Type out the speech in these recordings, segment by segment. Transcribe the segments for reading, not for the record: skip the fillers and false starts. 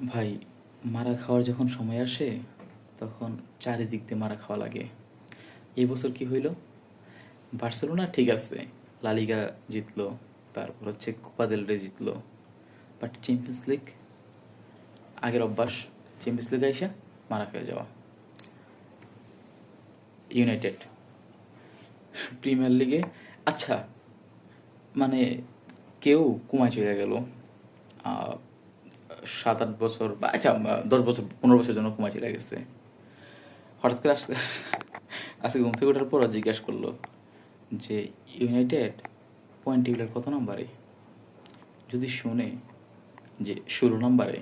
ভাই, মারা খাওয়ার যখন সময় আসে তখন চারিদিক দিয়ে মারা খাওয়া লাগে। এই বছর কি হইল? বার্সেলোনা ঠিক আছে, লা লিগা জিতলো, তারপর হচ্ছে কোপা দেল রে জিতলো, বাট চ্যাম্পিয়ন্স লিগ আগের অভ্যাস, চ্যাম্পিয়ন্স লিগে আইসা মারা খেয়ে যাওয়া। ইউনাইটেড প্রিমিয়ার লিগে, আচ্ছা মানে কেউ কুমায় চলে গেল 7-8 বছর বা আচ্ছা 10 বছর 15 বছরের জন্য কুমায় চলে গেছে। হঠাৎ করে আসলে আজকে ঘুম থেকে ওঠার পর জিজ্ঞাসা করলো যে ইউনাইটেড পয়েন্ট টেবিলের কত নম্বরে। যদি শুনে যে 16 নম্বরে,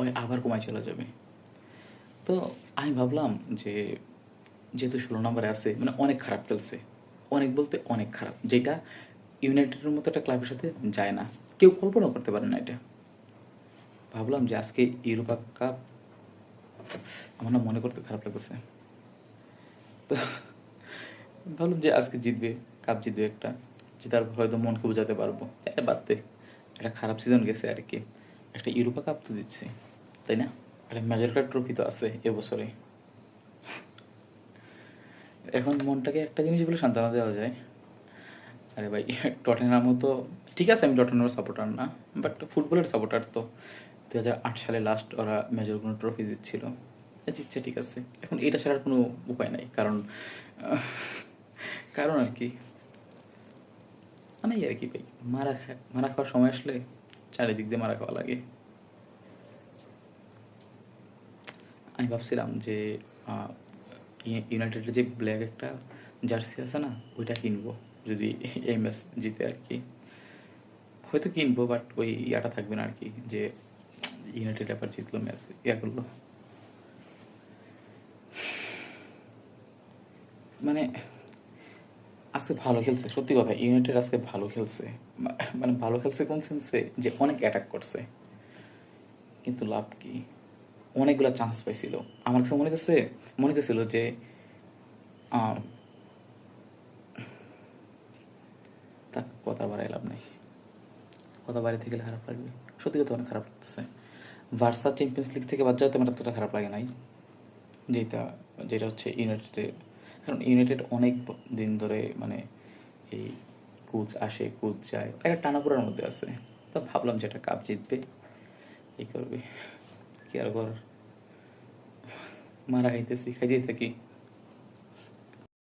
ওই আবার কমায় চলে যাবে। তো আমি ভাবলাম যে যেহেতু 16 নম্বরে আছে মানে অনেক খারাপ খেলছে, অনেক বলতে অনেক খারাপ, যেটা ইউনাইটেডের মতো একটা ক্লাবের সাথে যায় না, কেউ কল্পনা করতে পারে না এটা। ভাবলাম যে আজকে ইউরোপা কাপ, আমার না মনে করতে খারাপ লাগতেছে। তো ভাবলাম যে আজকে জিতবে, কাপ জিতবে একটা, জেতার পর হয়তো মনকে বোঝাতে পারবো এটা বাদ দে, একটা খারাপ সিজন গেছে আর কি, একটা ইউরোপা কাপ তো জিতছে, তাই না? একটা মেজর কাপ ট্রফি তো আছে এবছরে। এখন মনটাকে একটা জিনিস বলে সান্ত্বনা দেওয়া যায়, আরে ভাই টটেনহামও তো, ঠিক আছে আমি টটেনহামের সাপোর্টার না, বাট ফুটবলের সাপোর্টার তো। 2008 সালে লাস্ট ওরা মেজর কোনো ট্রফি জিতছিল, জিতছে ঠিক আছে, এখন এটা ছাড়ার কোনো উপায় নাই, কারণ কারণ আর কি, মানে আর কি ভাই, মারা খাওয়ার সময় আসলে চারিদিক দিয়ে মারা খাওয়া লাগে। আমি ভাবছিলাম যে ইউনাইটেডের যে ব্ল্যাক একটা জার্সি আছে না, ওইটা কিনবো যদি এই ম্যাচ জিতে আর কি। হয়তো কিনবো, বাট ওই ইয়াটা থাকবে না আর কি, যে ইউনাইটেড আবার জিতলো, ম্যাচ ইয়া করলো, মানে আজকে ভালো খেলছে, সত্যি কথা ইউনাইটেড আজকে ভালো খেলছে। মানে ভালো খেলছে কোন সেন্সে, যে অনেক অ্যাটাক করছে, কিন্তু লাভ কি, অনেকগুলো চান্স পাইছিল। আমার কাছে মনে হতেছিল যে আহ, তা কথা বাড়াই লাভ নাই, কথা বাড়িতে গেলে খারাপ লাগবে, সত্যি কথা অনেক খারাপ লাগতেছে। ভার্সা চ্যাম্পিয়ন্স লিগ থেকে বাদ যাওয়াতে আমার এতটা খারাপ লাগে নাই, যেটা যেটা হচ্ছে ইউনাইটেডের, কারণ ইউনাইটেড অনেক দিন ধরে মানে এই কোচ আসে কোচ যায়, একটা টানাপোড়ার মধ্যে আছে। তো ভাবলাম যে একটা কাপ জিতবে, এই করবে, কি আর করার, মারা খাইতেছি, খাইতেই থাকি।